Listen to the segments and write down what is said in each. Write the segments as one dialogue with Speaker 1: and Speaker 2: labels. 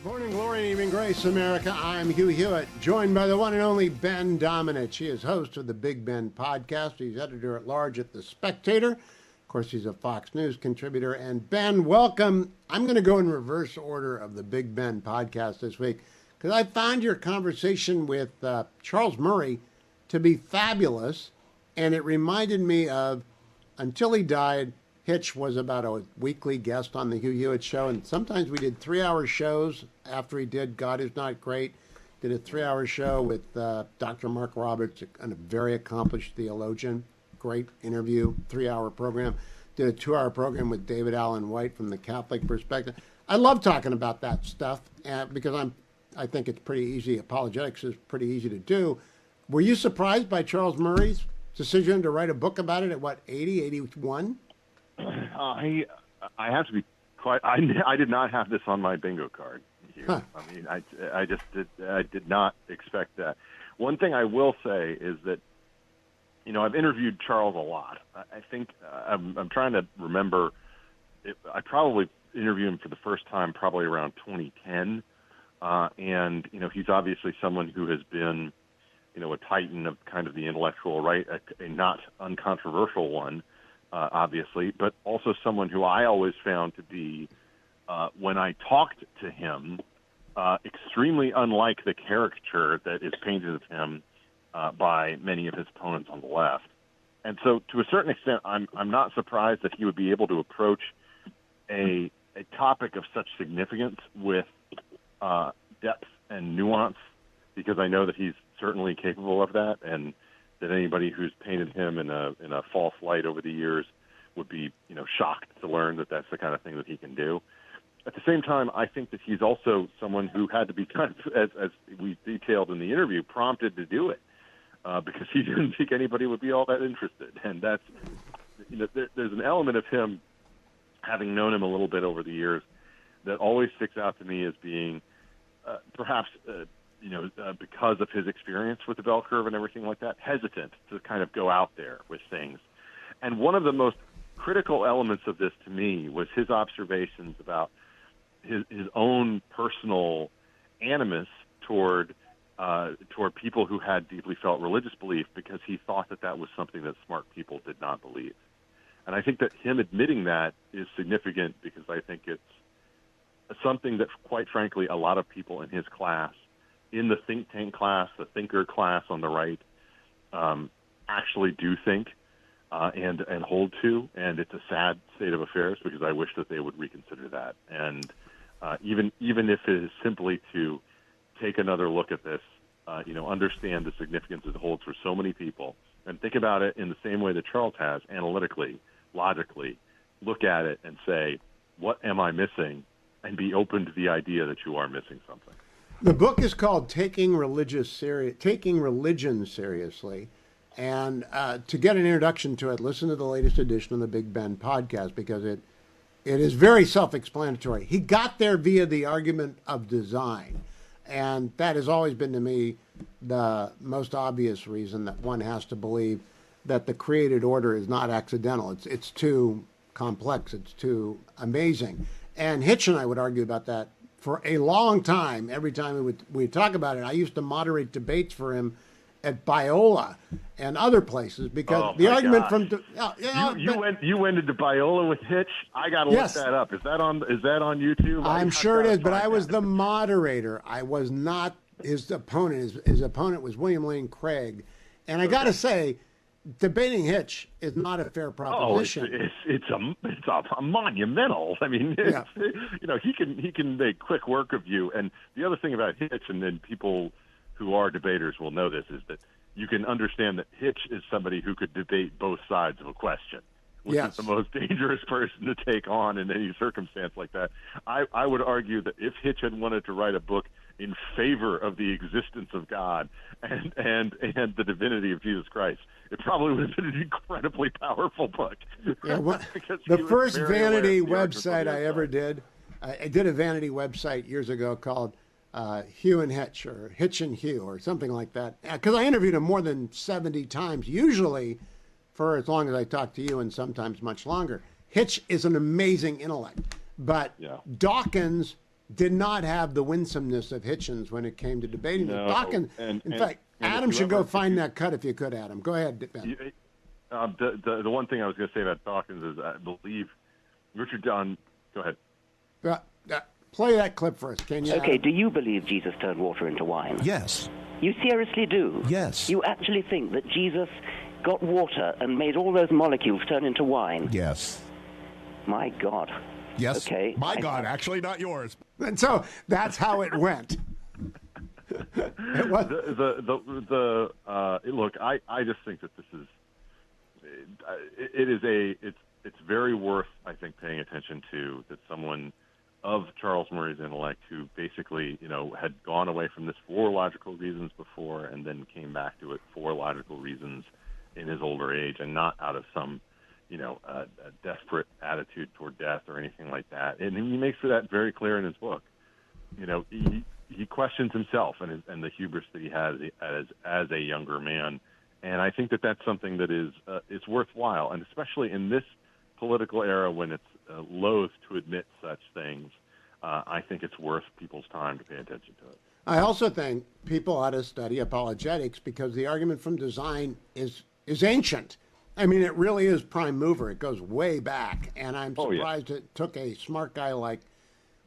Speaker 1: Morning glory and evening grace, America. I'm Hugh Hewitt, joined by the one and only Ben Domenech. He is host of the Big Ben podcast. He's editor-at-large at The Spectator. Of course, he's a Fox News contributor. And Ben, welcome. I'm going to go in reverse order of the Big Ben podcast this week because I found your conversation with Charles Murray to be fabulous, and it reminded me of, until he died, Hitch was about a weekly guest on the Hugh Hewitt Show, and sometimes we did 3-hour shows after he did God Is Not Great. Did a 3-hour show with Dr. Mark Roberts, a very accomplished theologian. Great interview, 3-hour program. Did a 2-hour program with David Allen White from the Catholic perspective. I love talking about that stuff because I think it's pretty easy. Apologetics is pretty easy to do. Were you surprised by Charles Murray's decision to write a book about it at, 80, 81?
Speaker 2: I have to be quite. I did not have this on my bingo card.
Speaker 1: Huh.
Speaker 2: I mean, I did not expect that. One thing I will say is that, I've interviewed Charles a lot. I think I'm trying to remember. I probably interviewed him for the first time probably around 2010, and he's obviously someone who has been, a titan of kind of the intellectual right, a not uncontroversial one. Obviously, but also someone who I always found to be, when I talked to him, extremely unlike the caricature that is painted of him by many of his opponents on the left. And so, to a certain extent, I'm not surprised that he would be able to approach a topic of such significance with depth and nuance, because I know that he's certainly capable of that, and that anybody who's painted him in a false light over the years would be, shocked to learn that that's the kind of thing that he can do. At the same time, I think that he's also someone who had to be kind of, as we detailed in the interview, prompted to do it because he didn't think anybody would be all that interested. And that's, there's an element of him, having known him a little bit over the years, that always sticks out to me as being perhaps because of his experience with the bell curve and everything like that, hesitant to kind of go out there with things. And one of the most critical elements of this to me was his observations about his own personal animus toward people who had deeply felt religious belief, because he thought that was something that smart people did not believe. And I think that him admitting that is significant, because I think it's something that, quite frankly, a lot of people in his class, in the think tank class, the thinker class on the right, actually do think and hold to, and it's a sad state of affairs, because I wish that they would reconsider that. And even if it is simply to take another look at this, understand the significance it holds for so many people, and think about it in the same way that Charles has, analytically, logically, look at it and say, what am I missing? And be open to the idea that you are missing something.
Speaker 1: The book is called Taking Religion Seriously. And to get an introduction to it, listen to the latest edition of the Big Ben podcast, because it is very self-explanatory. He got there via the argument of design. And that has always been, to me, the most obvious reason that one has to believe that the created order is not accidental. It's too complex. It's too amazing. And Hitch and I would argue about that for a long time. Every time we'd talk about it, I used to moderate debates for him at Biola and other places, because the argument from
Speaker 2: you went into Biola with Hitch. I got to look that up. Is that on YouTube?
Speaker 1: I'm sure it is, but I was the moderator. I was not his opponent. His opponent was William Lane Craig, and I got to say, debating Hitch is not a fair proposition.
Speaker 2: It's a monumental. I mean, he can make quick work of you. And the other thing about Hitch, and then people who are debaters will know this, is that you can understand that Hitch is somebody who could debate both sides of a question, which is the most dangerous person to take on in any circumstance like that. I would argue that if Hitch had wanted to write a book in favor of the existence of God and the divinity of Jesus Christ, it probably would have been an incredibly powerful book.
Speaker 1: The first vanity website I ever did, I did a vanity website years ago called Hugh and Hitch, or Hitch and Hugh, or something like that, because I interviewed him more than 70 times, usually for as long as I talked to you, and sometimes much longer. Hitch is an amazing intellect, but Dawkins did not have the winsomeness of Hitchens when it came to debating.
Speaker 2: No,
Speaker 1: Dawkins, in fact, Adam should go find that cut if you could, Adam. Go ahead, Ben.
Speaker 2: The one thing I was going to say about Dawkins is I believe Richard Dunn. Go ahead.
Speaker 1: Play that clip for us, can you?
Speaker 3: Okay,
Speaker 1: Adam?
Speaker 3: do you believe Jesus turned water into wine?
Speaker 4: Yes.
Speaker 3: You seriously do?
Speaker 4: Yes.
Speaker 3: You actually think that Jesus got water and made all those molecules turn into wine?
Speaker 4: Yes.
Speaker 3: My God.
Speaker 4: Yes.
Speaker 3: Okay.
Speaker 4: My God, actually not yours.
Speaker 1: And so that's how it went. It was.
Speaker 2: Look, I just think that this is it's very worth, I think, paying attention to, that someone of Charles Murray's intellect, who basically, had gone away from this for logical reasons before and then came back to it for logical reasons in his older age, and not out of some, a desperate attitude toward death or anything like that. And he makes that very clear in his book. He questions himself and the hubris that he has as a younger man. And I think that that's something that is worthwhile, and especially in this political era when it's loath to admit such things, I think it's worth people's time to pay attention to it.
Speaker 1: I also think people ought to study apologetics, because the argument from design is ancient. I mean, it really is prime mover. It goes way back, and I'm surprised it took a smart guy like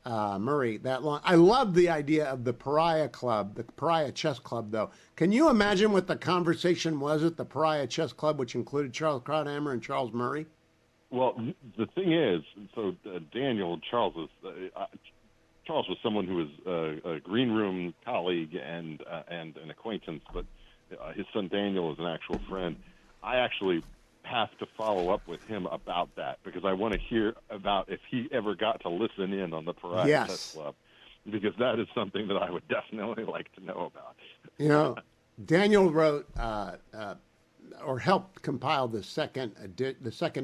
Speaker 1: Murray that long. I love the idea of the Pariah Club, the Pariah Chess Club, though. Can you imagine what the conversation was at the Pariah Chess Club, which included Charles Krauthammer and Charles Murray?
Speaker 2: Well, the thing is, so Charles was someone who was a green room colleague and an acquaintance, but his son Daniel is an actual friend. I actually have to follow up with him about that, because I want to hear about if he ever got to listen in on the Pariah Chess Club, because that is something that I would definitely like to know about.
Speaker 1: Daniel wrote or helped compile the second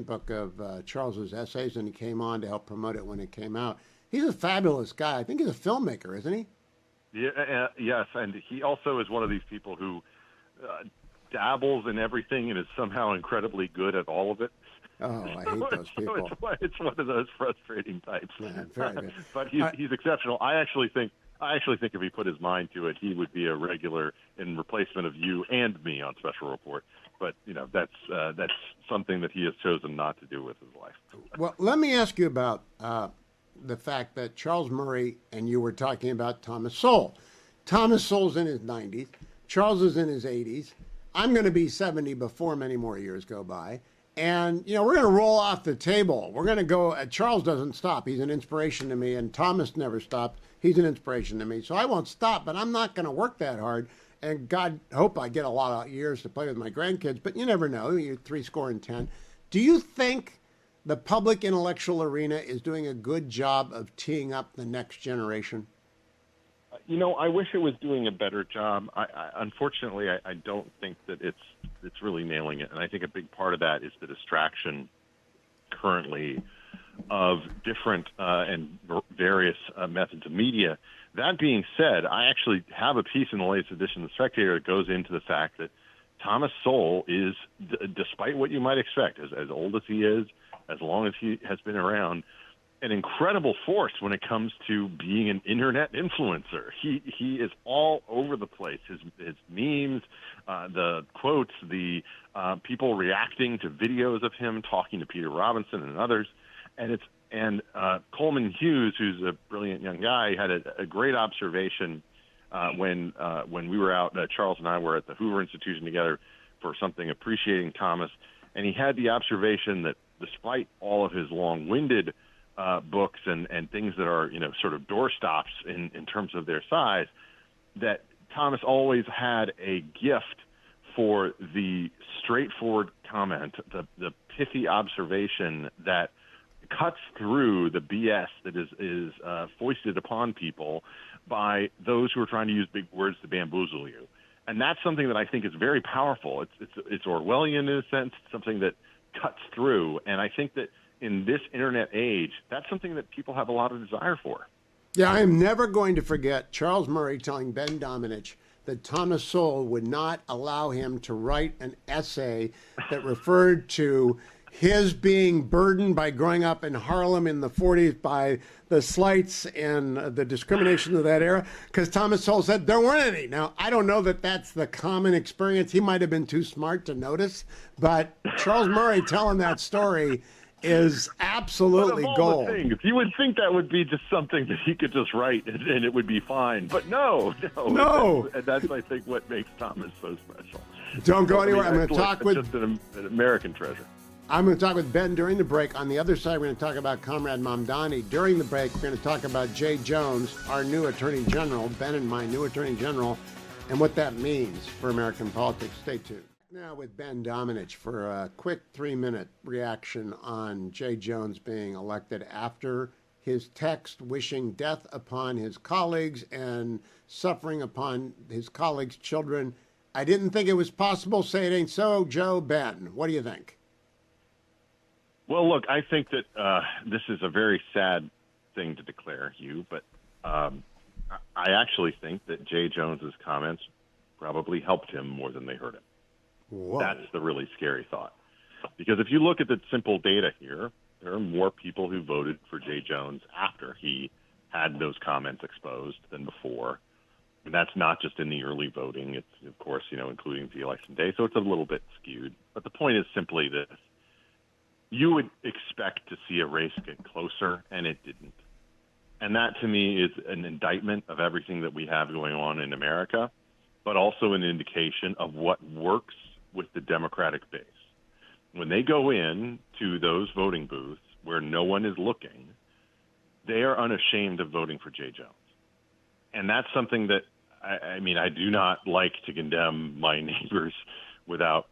Speaker 1: book of Charles's essays, and he came on to help promote it when it came out. He's a fabulous guy. I think he's a filmmaker, isn't he?
Speaker 2: Yeah, yes, and he also is one of these people who dabbles in everything and is somehow incredibly good at all of it.
Speaker 1: Oh, I hate those people.
Speaker 2: So it's one of those frustrating types.
Speaker 1: Yeah, very good.
Speaker 2: But he's exceptional. I actually think if he put his mind to it, he would be a regular in replacement of you and me on Special Report. But that's something that he has chosen not to do with his life.
Speaker 1: Well, let me ask you about the fact that Charles Murray and you were talking about Thomas Sowell. Thomas Sowell's in his 90s. Charles is in his 80s. I'm going to be 70 before many more years go by. And, we're going to roll off the table. We're going to go. Charles doesn't stop. He's an inspiration to me. And Thomas never stopped. He's an inspiration to me. So I won't stop, but I'm not going to work that hard. And God, hope I get a lot of years to play with my grandkids. But you never know. You're 70. Do you think the public intellectual arena is doing a good job of teeing up the next generation?
Speaker 2: I wish it was doing a better job. Unfortunately, I don't think that it's really nailing it. And I think a big part of that is the distraction currently of different and various methods of media. That being said, I actually have a piece in the latest edition of The Spectator that goes into the fact that Thomas Sowell is, despite what you might expect, as old as he is, as long as he has been around, an incredible force when it comes to being an internet influencer. He is all over the place. His memes, the quotes, the people reacting to videos of him talking to Peter Robinson and others, and Coleman Hughes, who's a brilliant young guy, had a great observation when we were out. Charles and I were at the Hoover Institution together for something appreciating Thomas, and he had the observation that despite all of his long-winded books and things that are, sort of doorstops in terms of their size, that Thomas always had a gift for the straightforward comment, the pithy observation that cuts through the BS that is foisted upon people by those who are trying to use big words to bamboozle you. And that's something that I think is very powerful. It's Orwellian in a sense, something that cuts through. And I think that in this internet age, that's something that people have a lot of desire for.
Speaker 1: Yeah, I am never going to forget Charles Murray telling Ben Domenech that Thomas Sowell would not allow him to write an essay that referred to his being burdened by growing up in Harlem in the 40s by the slights and the discrimination of that era, because Thomas Sowell said there weren't any. Now, I don't know that that's the common experience. He might have been too smart to notice, but Charles Murray telling that story is absolutely
Speaker 2: but of all
Speaker 1: gold.
Speaker 2: The things, you would think that would be just something that he could just write and it would be fine. But no. And that's, I think, what makes Thomas so special.
Speaker 1: Don't go anywhere. I'm going to talk with...
Speaker 2: just an American treasure.
Speaker 1: I'm going to talk with Ben during the break. On the other side, we're going to talk about Comrade Mamdani. During the break, we're going to talk about Jay Jones, our new Attorney General, Ben and my new Attorney General, and what that means for American politics. Stay tuned. Now with Ben Domenech for a quick 3-minute reaction on Jay Jones being elected after his text wishing death upon his colleagues and suffering upon his colleagues' children. I didn't think it was possible. Say it ain't so. Joe, Ben, what do you think?
Speaker 2: Well, look, I think that this is a very sad thing to declare, Hugh, but I actually think that Jay Jones's comments probably helped him more than they hurt him.
Speaker 1: Whoa.
Speaker 2: That's the really scary thought. Because if you look at the simple data here, there are more people who voted for Jay Jones after he had those comments exposed than before. And that's not just in the early voting. It's, of course, including the election day. So it's a little bit skewed. But the point is simply this. You would expect to see a race get closer, and it didn't. And that, to me, is an indictment of everything that we have going on in America, but also an indication of what works with the Democratic base. When they go in to those voting booths where no one is looking, they are unashamed of voting for Jay Jones. And that's something that, I do not like to condemn my neighbors without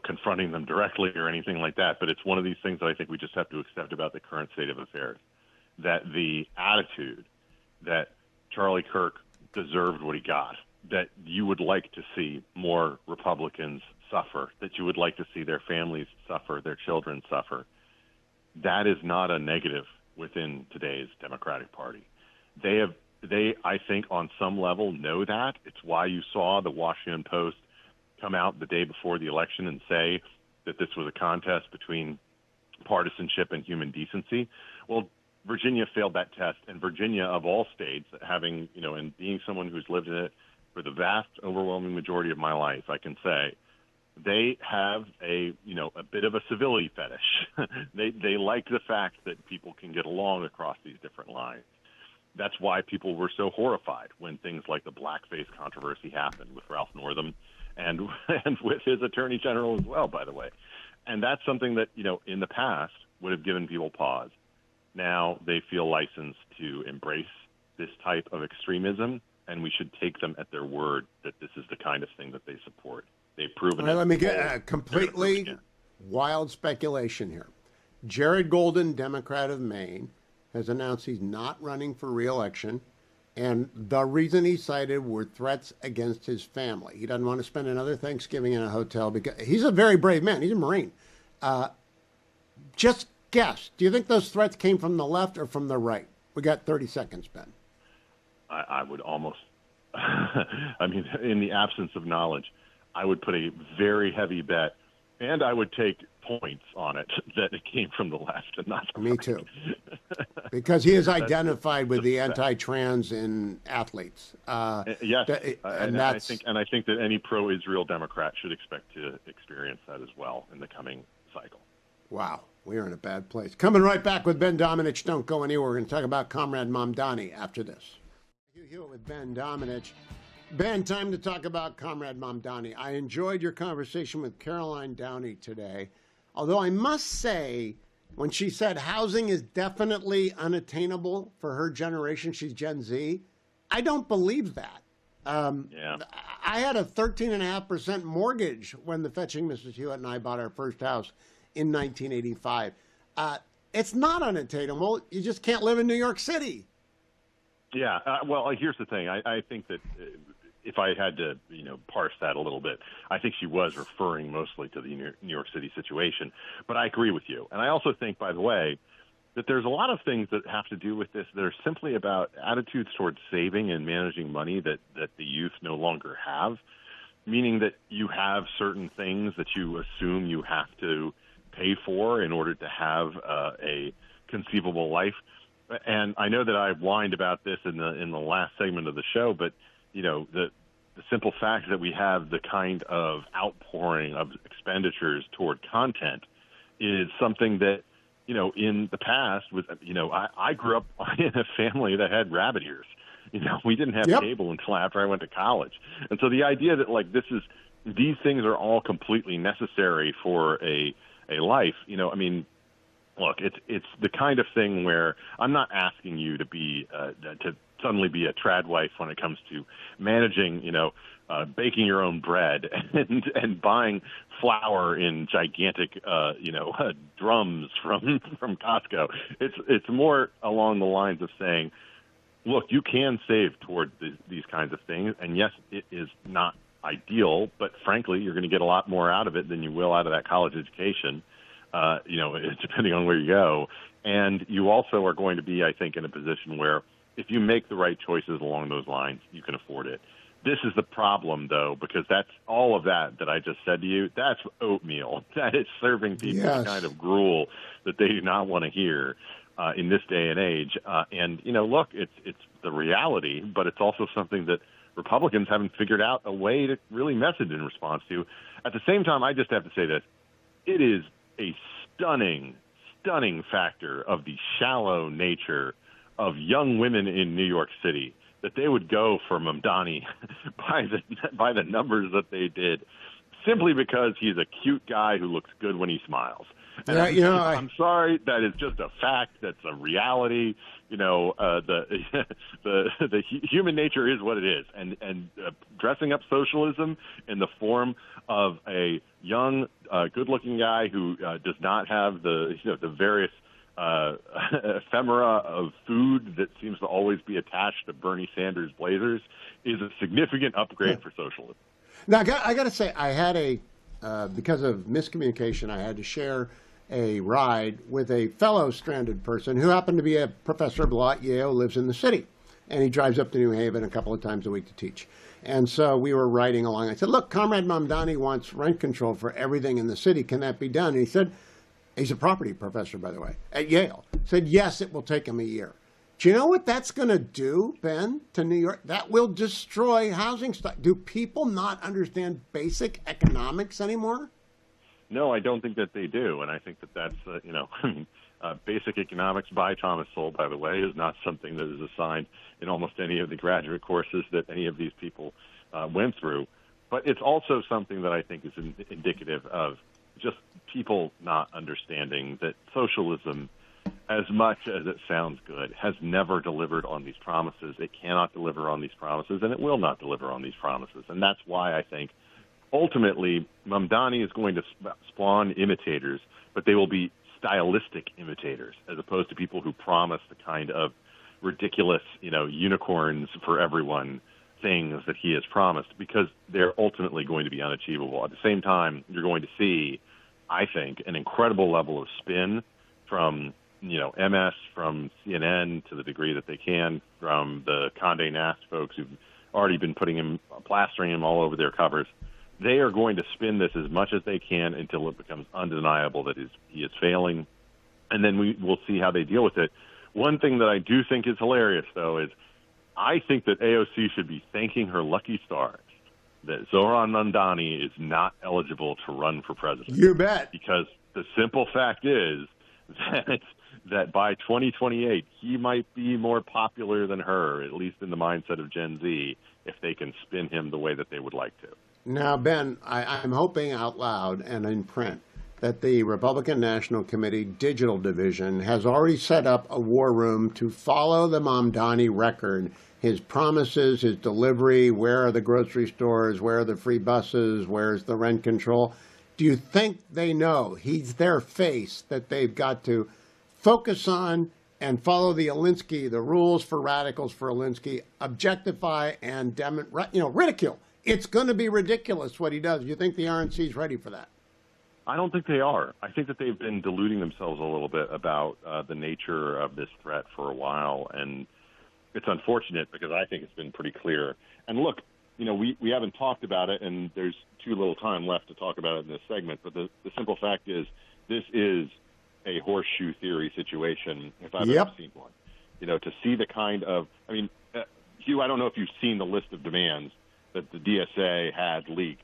Speaker 2: confronting them directly or anything like that. But it's one of these things that I think we just have to accept about the current state of affairs, that the attitude that Charlie Kirk deserved what he got, that you would like to see more Republicans suffer, that you would like to see their families suffer, their children suffer, that is not a negative within today's Democratic Party. They, I think, on some level know that. It's why you saw the Washington Post come out the day before the election and say that this was a contest between partisanship and human decency. Well, Virginia failed that test, and Virginia, of all states, having, and being someone who's lived in it for the vast, overwhelming majority of my life, I can say they have a bit of a civility fetish. They like the fact that people can get along across these different lines. That's why people were so horrified when things like the blackface controversy happened with Ralph Northam and with his attorney general as well, by the way. And that's something that, in the past would have given people pause. Now they feel licensed to embrace this type of extremism, and we should take them at their word that this is the kind of thing that they support. They've proven it.
Speaker 1: Let me get a completely wild speculation here. Jared Golden, Democrat of Maine, has announced he's not running for re-election, and the reason he cited were threats against his family. He doesn't want to spend another Thanksgiving in a hotel because he's a very brave man. He's a Marine. Just guess. Do you think those threats came from the left or from the right? We got 30 seconds, Ben.
Speaker 2: I would almost, in the absence of knowledge, I would put a very heavy bet, and I would take points on it, that it came from the left and not the right.
Speaker 1: Me too. Because he is identified with the anti-trans in athletes.
Speaker 2: Yes,
Speaker 1: and
Speaker 2: I think that any pro-Israel Democrat should expect to experience that as well in the coming cycle.
Speaker 1: Wow, we are in a bad place. Coming right back with Ben Domenech. Don't go anywhere. We're going to talk about Comrade Mamdani after this. Hugh Hewitt with Ben Domenech. Ben, time to talk about Comrade Mamdani. I enjoyed your conversation with Caroline Downey today, although I must say, when she said housing is definitely unattainable for her generation, she's Gen Z, I don't believe that. I had a 13.5% mortgage when the fetching Mrs. Hewitt and I bought our first house in 1985. It's not unattainable. You just can't live in New York City.
Speaker 2: Yeah. Well, here's the thing. I think that if I had to, parse that a little bit, I think she was referring mostly to the New York City situation. But I agree with you. And I also think, by the way, that there's a lot of things that have to do with this that are simply about attitudes towards saving and managing money that the youth no longer have, meaning that you have certain things that you assume you have to pay for in order to have a conceivable life. And I know that I whined about this in the last segment of the show, but the simple fact that we have the kind of outpouring of expenditures toward content is something that, in the past, I grew up in a family that had rabbit ears. We didn't have cable until after I went to college. And so the idea that these things are all completely necessary for a life, look, it's the kind of thing where I'm not asking you to be to suddenly be a trad wife when it comes to managing, baking your own bread and buying flour in gigantic, drums from Costco. It's more along the lines of saying, look, you can save toward these kinds of things, and yes, it is not ideal, but frankly, you're going to get a lot more out of it than you will out of that college education. Depending on where you go. And you also are going to be, I think, in a position where if you make the right choices along those lines, you can afford it. This is the problem, though, because that's all of that I just said to you. That's oatmeal. That is serving people the kind of gruel that they do not want to hear in this day and age. Look, it's the reality, but it's also something that Republicans haven't figured out a way to really message in response to. At the same time, I just have to say this. It is a stunning factor of the shallow nature of young women in New York City that they would go for Mamdani by the numbers that they did, simply because he's a cute guy who looks good when he smiles. And I'm sorry, that is just a fact. That's a reality. The human nature is what it is, and dressing up socialism in the form of a young, good-looking guy who does not have the various ephemera of food that seems to always be attached to Bernie Sanders' blazers is a significant upgrade for socialism.
Speaker 1: Now, I got to say, I had because of miscommunication, I had to share a ride with a fellow stranded person who happened to be a professor of law at Yale, lives in the city, and he drives up to New Haven a couple of times a week to teach. And so we were riding along. I said, look, Comrade Mamdani wants rent control for everything in the city. Can that be done? And he said, he's a property professor, by the way, at Yale. Said, yes, it will take him a year. Do you know what that's going to do, Ben, to New York? That will destroy housing stock. Do people not understand basic economics anymore?
Speaker 2: No, I don't think that they do, and I think that that's, Basic Economics by Thomas Sowell, by the way, is not something that is assigned in almost any of the graduate courses that any of these people went through. But it's also something that I think is indicative of just people not understanding that socialism, as much as it sounds good, has never delivered on these promises. It cannot deliver on these promises, and it will not deliver on these promises. And that's why I think ultimately Mamdani is going to spawn imitators, but they will be stylistic imitators as opposed to people who promise the kind of ridiculous, unicorns for everyone things that he has promised, because they're ultimately going to be unachievable. At the same time, you're going to see, I think, an incredible level of spin from MS, from CNN to the degree that they can, from the Condé Nast folks who've already been plastering him all over their covers. They are going to spin this as much as they can until it becomes undeniable that he is failing, and then we'll see how they deal with it. One thing that I do think is hilarious, though, is I think that AOC should be thanking her lucky stars that Zohran Mamdani is not eligible to run for president.
Speaker 1: You bet.
Speaker 2: Because the simple fact is that by 2028, he might be more popular than her, at least in the mindset of Gen Z, if they can spin him the way that they would like to.
Speaker 1: Now, Ben, I'm hoping out loud and in print that the Republican National Committee Digital Division has already set up a war room to follow the Mamdani record, his promises, his delivery, where are the grocery stores, where are the free buses, where's the rent control. Do you think they know he's their face that they've got to focus on and follow the Alinsky, the rules for radicals for Alinsky, objectify and ridicule? It's going to be ridiculous what he does. Do you think the RNC is ready for that?
Speaker 2: I don't think they are. I think that they've been deluding themselves a little bit about the nature of this threat for a while, and it's unfortunate because I think it's been pretty clear. And look, we haven't talked about it, and there's too little time left to talk about it in this segment, but the simple fact is this is a horseshoe theory situation if I've
Speaker 1: Yep.
Speaker 2: ever seen one. To see the kind of, Hugh, I don't know if you've seen the list of demands that the DSA had leaked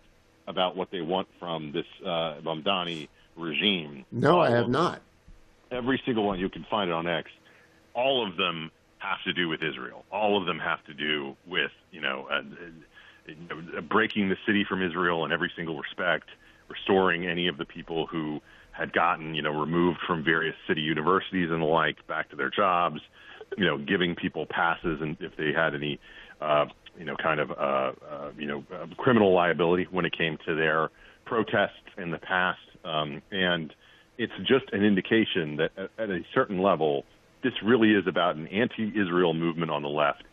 Speaker 2: about what they want from this Mamdani regime.
Speaker 1: No, I have not.
Speaker 2: Every single one, you can find it on X. All of them have to do with Israel. All of them have to do with, breaking the city from Israel in every single respect, restoring any of the people who had gotten, removed from various city universities and the like back to their jobs, giving people passes and if they had any, criminal liability when it came to their protests in the past. And it's just an indication that at a certain level, this really is about an anti-Israel movement on the left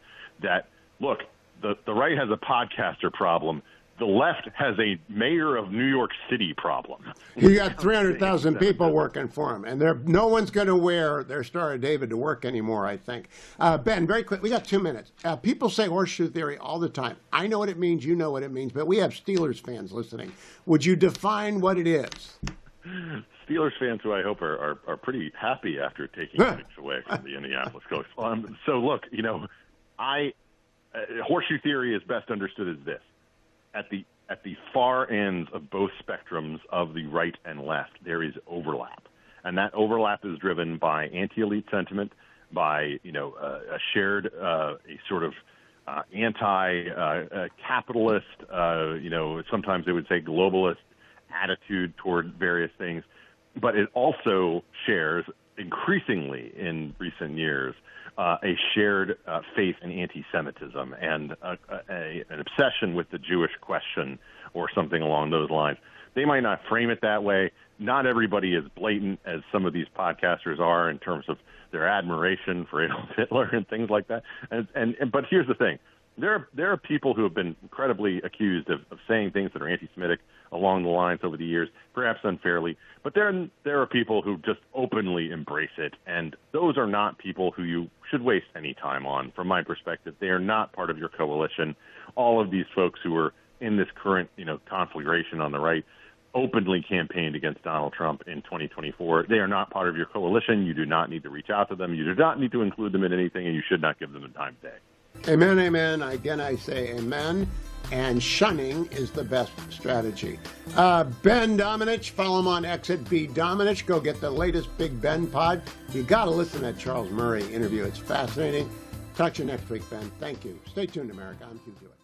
Speaker 2: that, look, the right has a podcaster problem. The left has a mayor of New York City problem.
Speaker 1: You got 300,000 people working for him, and no one's going to wear their Star of David to work anymore, I think. Ben, very quick, we got 2 minutes. People say horseshoe theory all the time. I know what it means, you know what it means, but we have Steelers fans listening. Would you define what it is?
Speaker 2: Steelers fans who I hope are pretty happy after taking weeks away from the Indianapolis Colts. So look, horseshoe theory is best understood as this. At the far ends of both spectrums of the right and left, there is overlap. And that overlap is driven by anti-elite sentiment, by, a shared, a sort of anti-capitalist, sometimes they would say globalist attitude toward various things. But it also shares, increasingly in recent years, a shared faith in anti-Semitism and an obsession with the Jewish question or something along those lines. They might not frame it that way. Not everybody is blatant as some of these podcasters are in terms of their admiration for Adolf Hitler and things like that. But here's the thing. There are people who have been incredibly accused of saying things that are anti-Semitic along the lines over the years, perhaps unfairly. But there are people who just openly embrace it, and those are not people who you should waste any time on. From my perspective, they are not part of your coalition. All of these folks who are in this current, conflagration on the right openly campaigned against Donald Trump in 2024. They are not part of your coalition. You do not need to reach out to them. You do not need to include them in anything, and you should not give them the time of day.
Speaker 1: Amen, amen. Again, I say amen. And shunning is the best strategy. Ben Domenech, follow him on X at B Domenech. Go get the latest Big Ben pod. You got to listen to that Charles Murray interview. It's fascinating. Talk to you next week, Ben. Thank you. Stay tuned, America. I'm Hugh Hewitt.